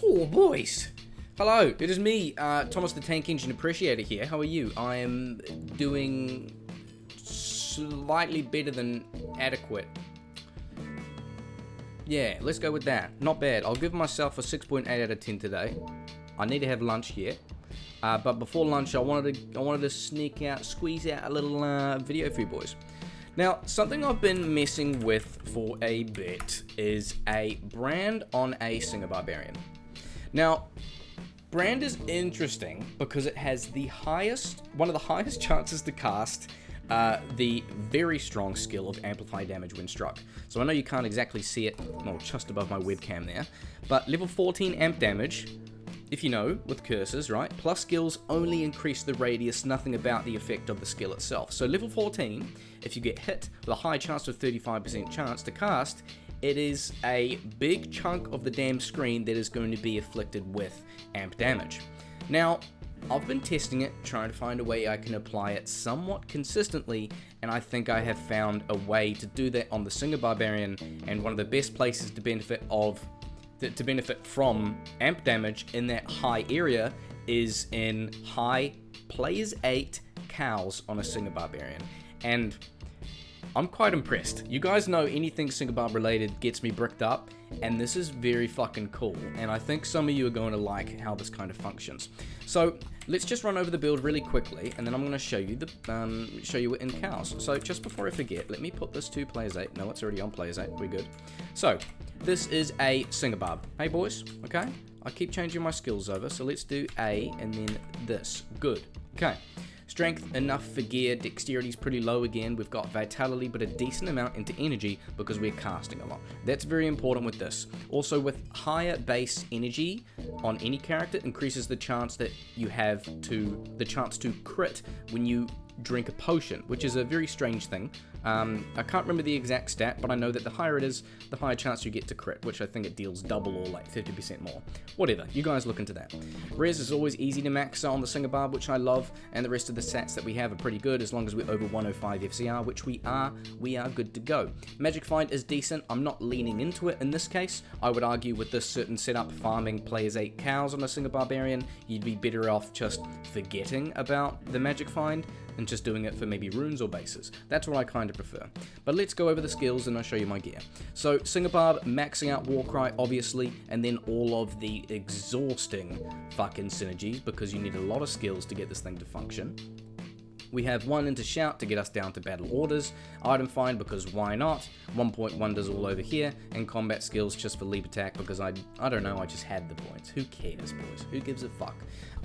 Oh, boys. Hello, it is me, Thomas the Tank Engine Appreciator here. How are you? I am doing slightly better than adequate. Yeah, let's go with that. Not bad. I'll give myself a 6.8 out of 10 today. I need to have lunch yet. But before lunch, I wanted to squeeze out a little video for you boys. Now, something I've been messing with for a bit is a brand on a Singer Barbarian. Now, brand is interesting because it has one of the highest chances to cast the very strong skill of amplify damage when struck. So I know you can't exactly see it, well, just above my webcam there, but level 14 amp damage, if you know, with curses, right? Plus skills only increase the radius, nothing about the effect of the skill itself. So level 14, if you get hit with a high chance of 35% chance to cast, it is a big chunk of the damn screen that is going to be afflicted with amp damage. Now, I've been testing it, trying to find a way I can apply it somewhat consistently, and I think I have found a way to do that on the Singer Barbarian, and one of the best places to benefit from amp damage in that high area is in high Players 8 cows on a Singer Barbarian. And I'm quite impressed. You guys know anything Singer Barb related gets me bricked up, and this is very fucking cool, and I think some of you are going to like how this kind of functions. So let's just run over the build really quickly, and then I'm going to show you it in cows. So just before I forget, let me put this to Players 8. No, it's already on Players 8. We're good. So this is a Singer Barb. Hey boys, okay? I keep changing my skills over, so let's do A and then this. Good. Okay. Strength enough for gear, dexterity's pretty low again, we've got vitality but a decent amount into energy because we're casting a lot. That's very important with this. Also with higher base energy on any character increases the chance that you have the chance to crit when you drink a potion, which is a very strange thing. I can't remember the exact stat, but I know that the higher it is, the higher chance you get to crit, which I think it deals double or like 50% more. Whatever, you guys look into that. Res is always easy to max on the Singer Barb, which I love, and the rest of the stats that we have are pretty good as long as we're over 105 FCR, which we are good to go. Magic Find is decent. I'm not leaning into it in this case. I would argue with this certain setup, farming Players 8 cows on a Singer Barbarian, you'd be better off just forgetting about the Magic Find and just doing it for maybe runes or bases. That's what I kind of prefer. But let's go over the skills and I'll show you my gear. So Singer Barb, maxing out Warcry obviously, and then all of the exhausting fucking synergies because you need a lot of skills to get this thing to function. We have 1 into Shout to get us down to battle orders, Item Find because why not, 1.1 does all over here, and combat skills just for leap attack because I don't know, I just had the points. Who cares, boys? Who gives a fuck?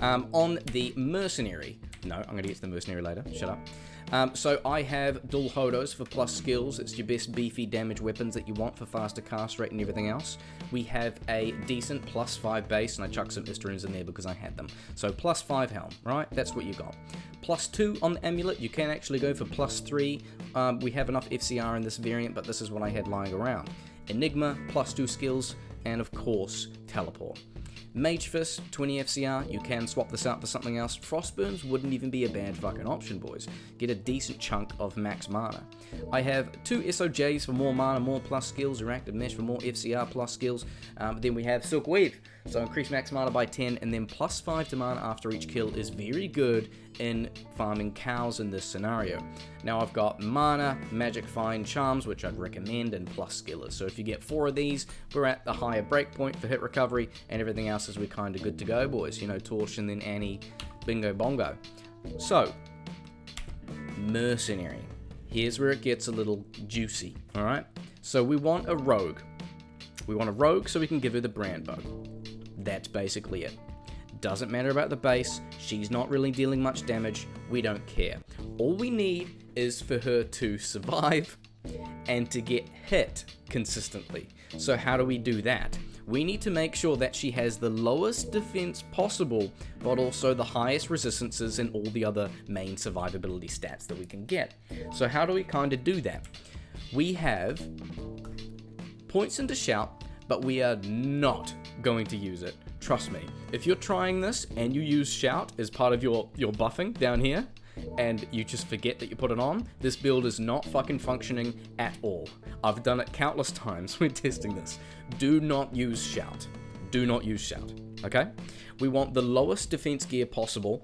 On the Mercenary, no, I'm going to get to the Mercenary later, shut up. So I have Dual Hodos for plus skills. It's your best beefy damage weapons that you want for faster cast rate and everything else. We have a decent +5 base, and I chucked some Istaroons in there because I had them. So +5 helm, right? That's what you got. +2 on the amulet, you can actually go for +3. We have enough FCR in this variant, but this is what I had lying around. Enigma, +2 skills, and of course, Teleport. Mage Fist, 20 FCR, you can swap this out for something else. Frostburns wouldn't even be a bad fucking option, boys. Get a decent chunk of max mana. I have 2 SOJs for more mana, more plus skills, or Active Mesh for more FCR plus skills. Then we have Silk Weave, so increase max mana by 10, and then +5 to mana after each kill is very good in farming cows in this scenario. Now I've got mana, Magic Find, Charms, which I'd recommend, and plus skillers. So if you get 4 of these, we're at the higher breakpoint for hit recovery, and everything else is we're kind of good to go, boys. You know, Torch and then Annie, bingo bongo. So, Mercenary. Here's where it gets a little juicy, alright? So we want a rogue. We want a rogue so we can give her the brand bow. That's basically it. Doesn't matter about the base, she's not really dealing much damage, we don't care. All we need is for her to survive and to get hit consistently. So how do we do that? We need to make sure that she has the lowest defense possible, but also the highest resistances and all the other main survivability stats that we can get. So how do we kind of do that? We have points into Shout, but we are not going to use it. Trust me. If you're trying this and you use Shout as part of your buffing down here, and you just forget that you put it on, this build is not fucking functioning at all. I've done it countless times when testing this. Do not use Shout. do not use Shout, okay? We want the lowest defense gear possible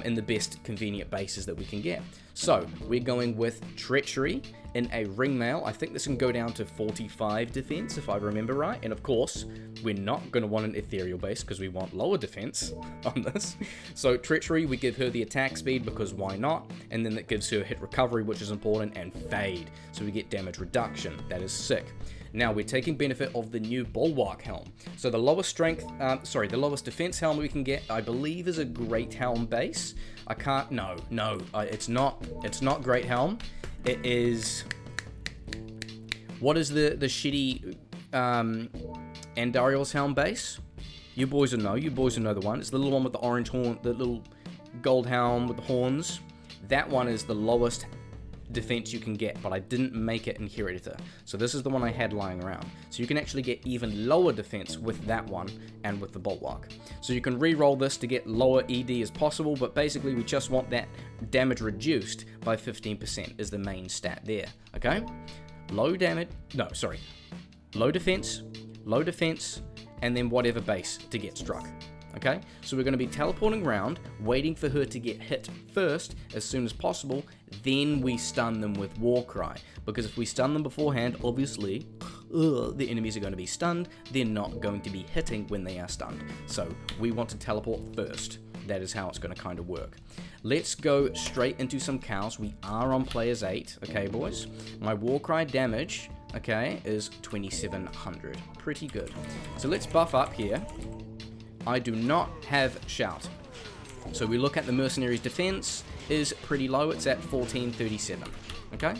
in the best convenient bases that we can get. So we're going with Treachery in a Ringmail. I think this can go down to 45 defense if I remember right. And of course, we're not going to want an Ethereal base because we want lower defense on this. So Treachery, we give her the attack speed because why not? And then that gives her hit recovery, which is important, and Fade. So we get damage reduction. That is sick. Now we're taking benefit of the new Bulwark Helm. So the lowest the lowest defense helm we can get, I believe, is a Great Helm base. I can't, it's not Great Helm. It is, what is the shitty Andariel's Helm base? You boys will know the one. It's the little one with the orange horn, the little gold helm with the horns. That one is the lowest defense you can get, but I didn't make it in Hero Editor. So this is the one I had lying around. So you can actually get even lower defense with that one and with the Bulwark. So you can re-roll this to get lower ED as possible, but basically we just want that damage reduced by 15% is the main stat there, okay? Low defense, and then whatever base to get struck. Okay, so we're going to be teleporting around, waiting for her to get hit first as soon as possible, then we stun them with Warcry. Because if we stun them beforehand, obviously, the enemies are going to be stunned, they're not going to be hitting when they are stunned. So we want to teleport first. That is how it's going to kind of work. Let's go straight into some cows. We are on players 8, okay boys? My Warcry damage, okay, is 2700. Pretty good. So let's buff up here. I do not have Shout. So we look at the Mercenary's defense is pretty low. It's at 1437. Okay?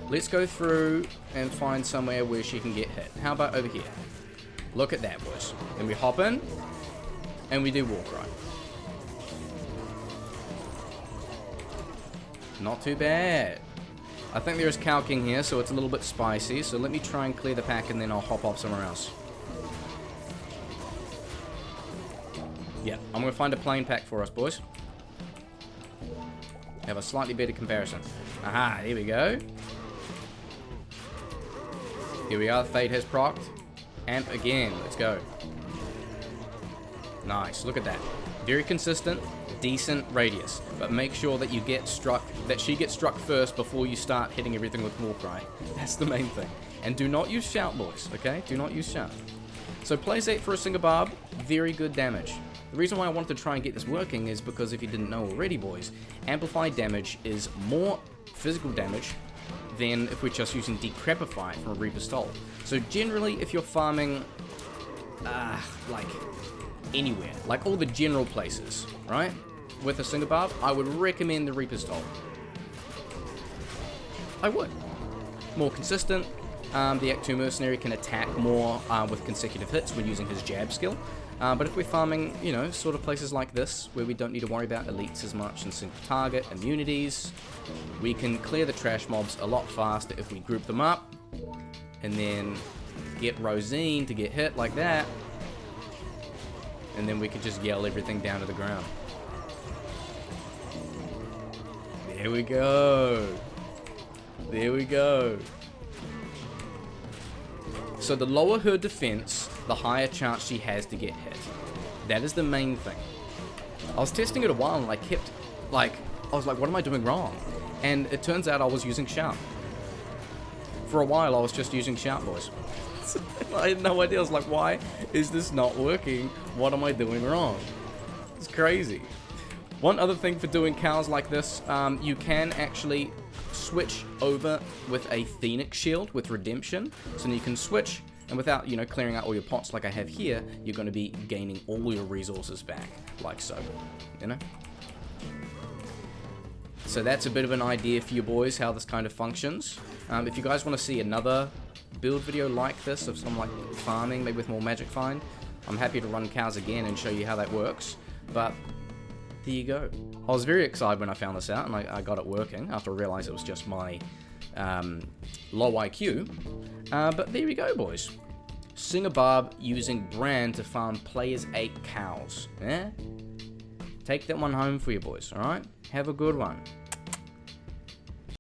Let's go through and find somewhere where she can get hit. How about over here? Look at that, boys. Then we hop in and we do Warcry. Not too bad. I think there is Cow King here, so it's a little bit spicy. So let me try and clear the pack and then I'll hop off somewhere else. Yeah, I'm going to find a plain pack for us, boys. Have a slightly better comparison. Aha, here we go. Here we are, Fade has procced. Amp again, let's go. Nice, look at that. Very consistent, decent radius. But make sure that you get struck, that she gets struck first before you start hitting everything with Warcry. That's the main thing. And do not use Shout, boys, okay? Do not use Shout. So plays 8 for a Singabarb, very good damage. The reason why I wanted to try and get this working is because if you didn't know already, boys, amplified damage is more physical damage than if we're just using Decrepify from a Reaper's Toll. So generally, if you're farming, like, anywhere, like all the general places, right, with a Singabarb, I would recommend the Reaper's Toll. I would. More consistent. The Act 2 Mercenary can attack more with consecutive hits when using his jab skill. But if we're farming, you know, sort of places like this, where we don't need to worry about elites as much and single target, immunities, we can clear the trash mobs a lot faster if we group them up, and then get Rosine to get hit like that, and then we can just yell everything down to the ground. There we go. There we go. So the lower her defense, the higher chance she has to get hit. That is the main thing. I was testing it a while and I kept, like, I was like, what am I doing wrong? And it turns out I was using Shout. For a while I was just using Shout, boys. I had no idea. I was like, why is this not working? What am I doing wrong? It's crazy. One other thing for doing cows like this, you can actually switch over with a Phoenix Shield with Redemption. So you can switch, and without, you know, clearing out all your pots like I have here, you're going to be gaining all your resources back, like so, you know? So that's a bit of an idea for you boys, how this kind of functions. If you guys want to see another build video like this, of some like farming, maybe with more Magic Find, I'm happy to run cows again and show you how that works. But there you go. I was very excited when I found this out, and I got it working after I realized it was just my low IQ. But there we go, boys. Singabarb using Brand to farm players 8 cows. Yeah? Take that one home for you, boys, alright? Have a good one.